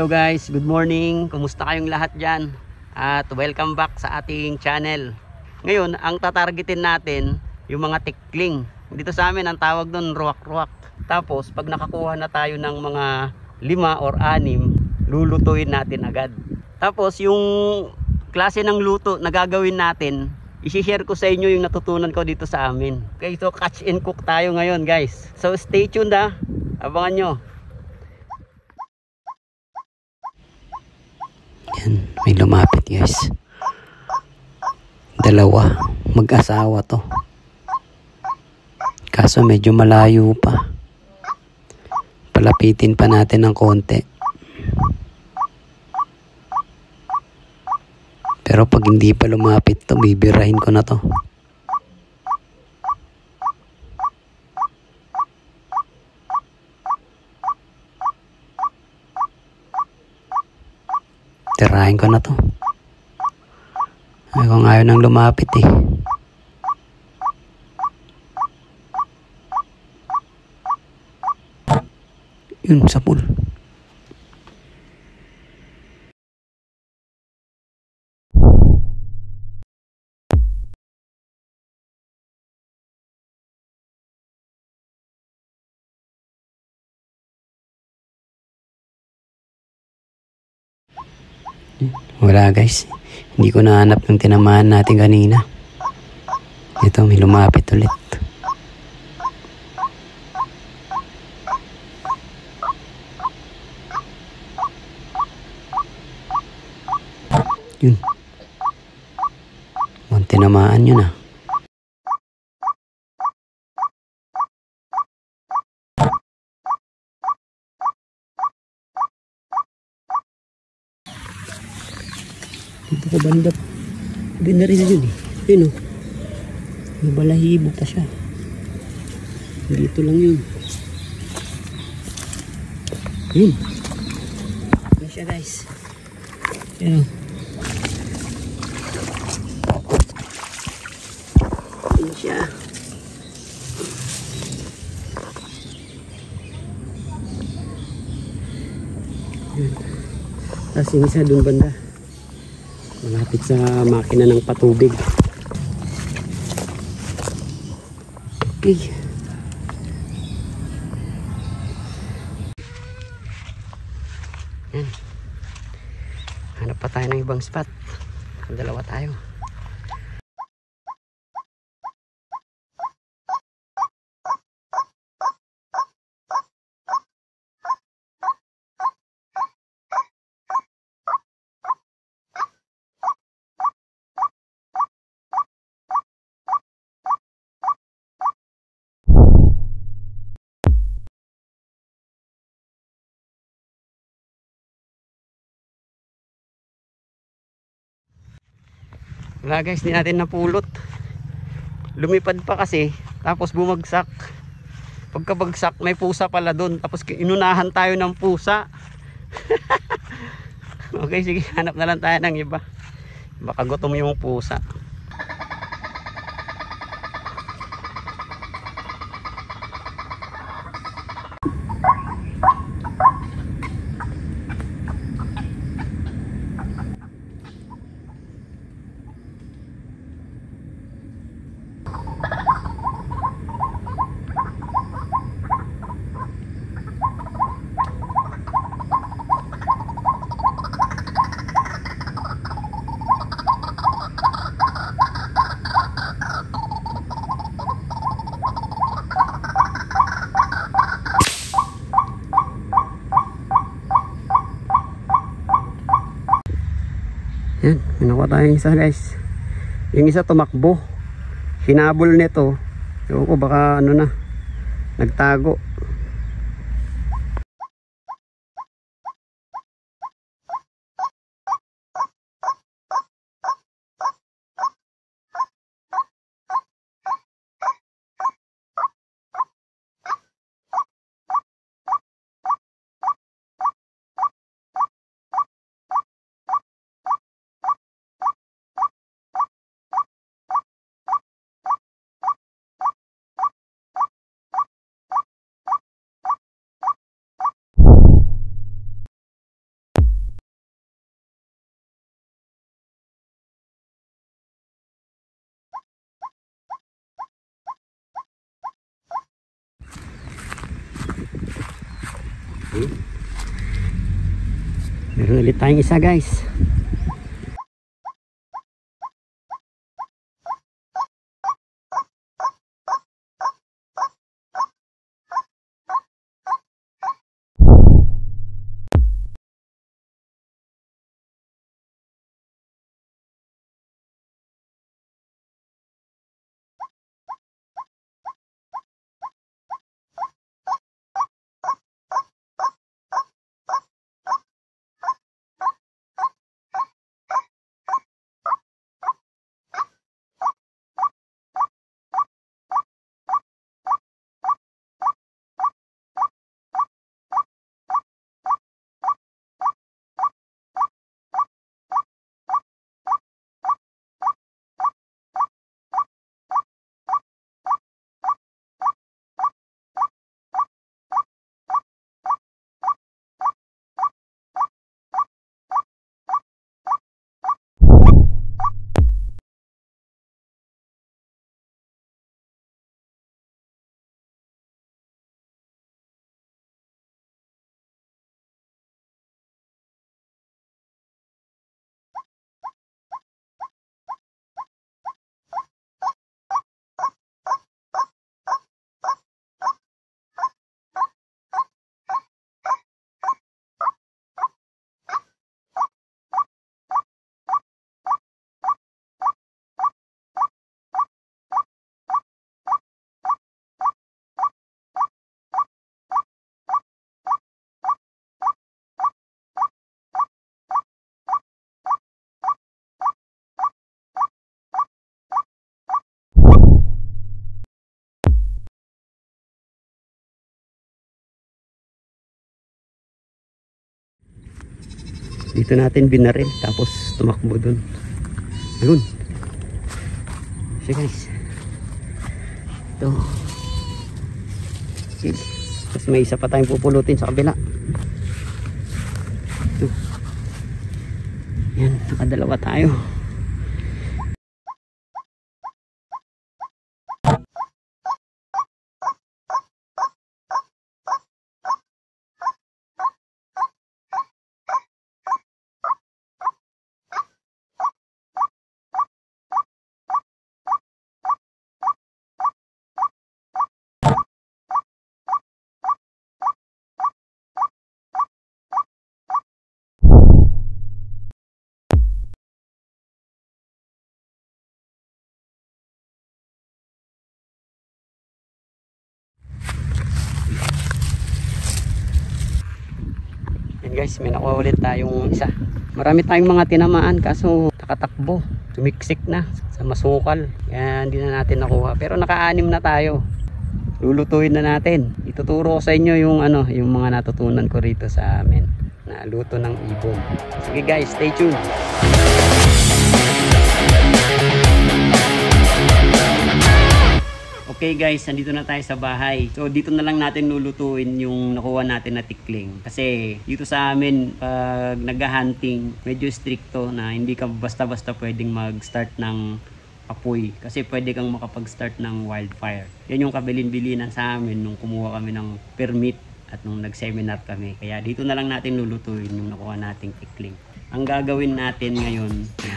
Hello guys, good morning. Kumusta kayong lahat dyan? At welcome back sa ating channel. Ngayon, ang tatargetin natin yung mga tikling. Dito sa amin ang tawag doon ruwak-ruwak. Tapos pag nakakuha na tayo ng mga 5 or 6, lulutuin natin agad. Tapos yung klase ng luto na gagawin natin, i-share ko sa inyo yung natutunan ko dito sa amin. Okay, so catch and cook tayo ngayon guys. So stay tuned ha. Abangan nyo. Yan, may lumapit guys. Dalawa, mag-asawa to. Kaso medyo malayo pa. Palapitin pa natin ng konti. Pero pag hindi pa lumapit to, bibirahin ko na to. Tirahin ko na to. Ay, kung ayaw nang lumapit eh. Yun, sapul. Wala guys. Hindi ko nahanap ng tinamaan natin kanina. Ito, may lumapit ulit. Yun. Mukhang tinamaan yun ah. Dito ko banda. Ganda rin yun eh. Yun o. May balahibo pa siya. Dito lang yun. Yun. Yun siya guys. Yun o. Yun siya. Yun. Tapos yung isa dun banda. Malapit sa makina ng patubig. Okay. Yan. Hanap pa tayo ng ibang spot. Dalawa tayo. Wala guys, hindi natin napulot. Lumipad pa kasi, tapos bumagsak. Pagkabagsak, may pusa pala doon. Tapos inunahan tayo ng pusa. Okay, sige, hanap na lang tayo ng iba. Baka gutom yung pusa. Yan, nakuha tayong isa guys. Yung isa tumakbo. Hinabol nito. Ewan ko baka ano na, nagtago. Meron ulit tayong isa guys. Dito natin binaril tapos tumakbo dun. Ayun. Siya guys. Ito. Okay. Tapos may isa pa tayong pupulutin sa kabila. Ito. Yan, nakadalawa tayo. Guys, may nakuha ulit tayong isa. Marami tayong mga tinamaan kaso nakatakbo, tumiksik na sa masukal, kaya hindi na natin nakuha. Pero naka-anim na tayo. Lulutuin na natin. Ituturo ko sa inyo yung yung mga natutunan ko rito sa amin na luto ng ibon. Sige guys, stay tuned. Okay guys, nandito na tayo sa bahay. So dito na lang natin lulutuin yung nakuha natin na tikling. Kasi dito sa amin, pag nag-hunting, medyo stricto na hindi ka basta-basta pwedeng mag-start ng apoy. Kasi pwede kang makapag-start ng wildfire. Yan yung kabilin-bilinan sa amin nung kumuha kami ng permit at nung nag-seminar kami. Kaya dito na lang natin lulutuin yung nakuha nating tikling. Ang gagawin natin ngayon na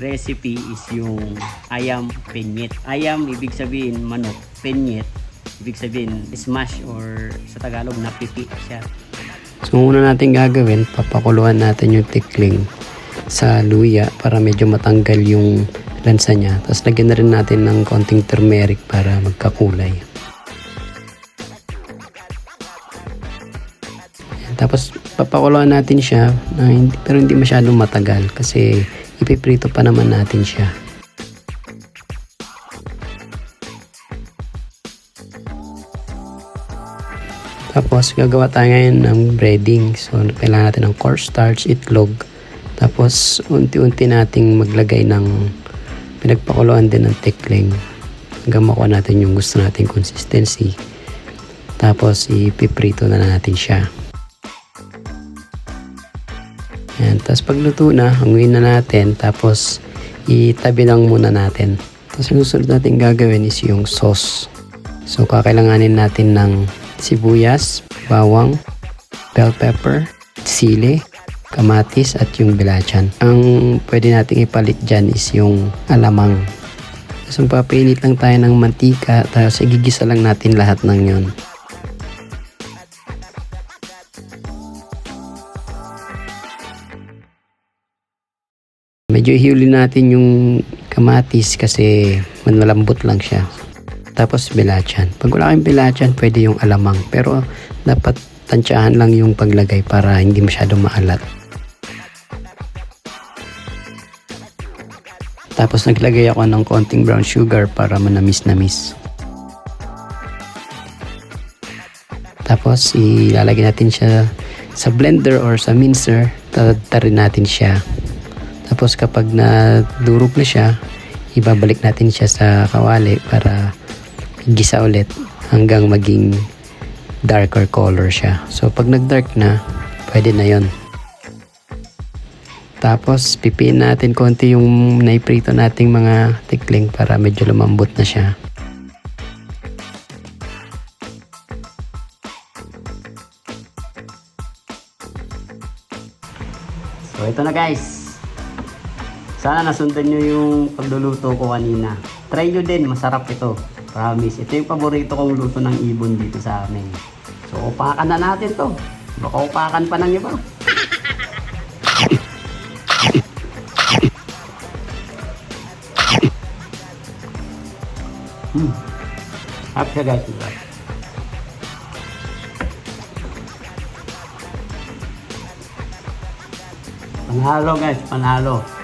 recipe is yung ayam penyet. Ayam ibig sabihin manok, penyet ibig sabihin smash or sa Tagalog napipi siya. So una natin gagawin, papakuluan natin yung tikling sa luya para medyo matanggal yung lansa niya. Tapos lagyan na rin natin ng konting turmeric para magkakulay. Tapos papakuluan natin siya pero hindi masyadong matagal kasi ipiprito pa naman natin siya. Tapos gagawa tayo ngayon ng breading. So kailangan natin ng cornstarch, itlog. Tapos unti-unti nating maglagay ng pinagpakuluan din ng tikling hanggang makuha natin yung gusto nating consistency. Tapos ipiprito na natin siya. Yan, tapos pagluto na, hanguin na natin, tapos itabi lang muna natin. Tapos yung susunod natin gagawin is yung sauce. So kakailanganin natin ng sibuyas, bawang, bell pepper, sili, kamatis at yung bilachan. Ang pwede nating ipalit dyan is yung alamang. So papainit lang tayo ng mantika, tapos igigisa lang natin lahat ng yun. Medyo ihuli natin yung kamatis kasi malambot lang siya. Tapos bilachan. Pag wala kayong bilachan, pwede yung alamang. Pero dapat tansyahan lang yung paglagay para hindi masyadong maalat. Tapos naglagay ako ng konting brown sugar para manamis-namis. Tapos ilalagay natin siya sa blender or sa mincer. Tatarin natin siya. Tapos kapag nadurog na siya, ibabalik natin siya sa kawali para igisa ulit hanggang maging darker color siya. So pag nag-dark na, pwede na yon. Tapos pipiin natin konti yung naiprito nating mga tikling para medyo lumambot na siya. So ito na guys. Sana nasundan nyo yung pagluluto ko kanina. Try nyo din, masarap ito. Promise. Ito yung paborito kong luto ng ibon dito sa amin. So upakan na natin to. Baka upakan pa ng iba. Harap siya guys. Panalo guys, panalo.